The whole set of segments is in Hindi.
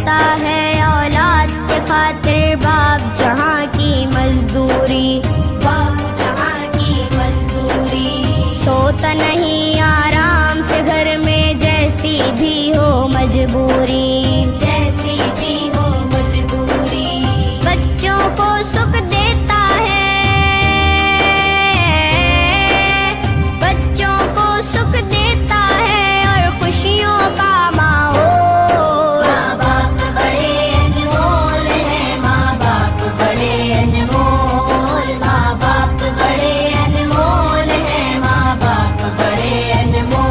करता है औलाद के खातिर बाप जहाँ की मजदूरी, बाप जहाँ की मजदूरी। सोता नहीं आराम से घर में जैसी भी हो मजबूरी, जैसी भी हो मजबूरी। बच्चों को सुख देता है, बच्चों को सुख देता है और खुशियों का माहौल। माँ बाप बड़े अनमोल है, माँ बाप बड़े अनमोल, माँ बाप बड़े अनमोल है, माँ बाप बड़े अनमोल।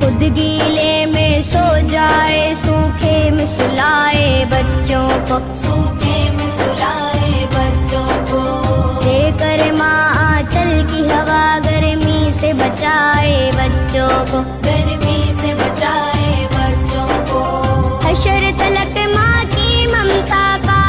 खुद गीले में सो जाए, सूखे में सुलाए बच्चों को, सूखे में सुलाए बच्चों को। देकर माँ आंचल की हवा गर्मी से बचाए बच्चों को, गर्मी से बचाए बच्चों को। हशर तलक माँ की ममता का,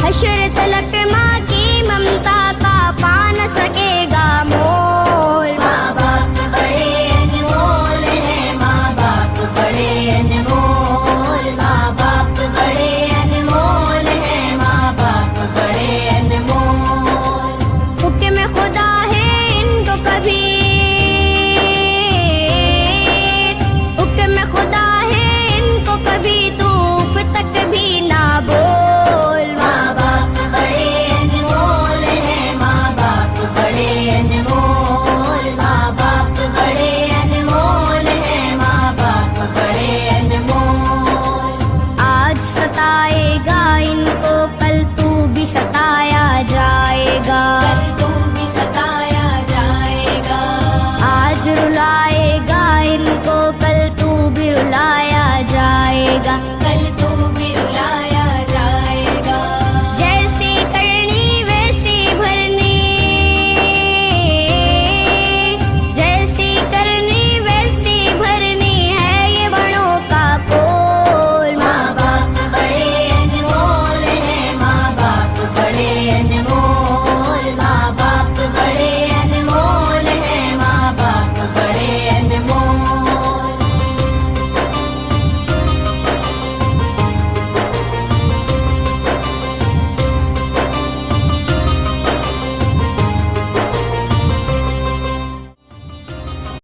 हशर तलक माँ की ममता का पा न सकेगा मोल। माँ बाप बड़े अनमोल है, माँ बाप बड़े अनमोल, माँ बाप बड़े अनमोल है, माँ बाप बड़े अनमोल। हुक्म खुदा है इनको कभी, हुक्म खुदा है इनको कभी तूफ तक भी ना बोल। माँ बाप बड़े अनमोल है, माँ बाप बड़े अनमोल, माँ बाप बड़े अनमोल है, माँ बाप बड़े अनमोल। आज सताएगा इनको कल तू भी सता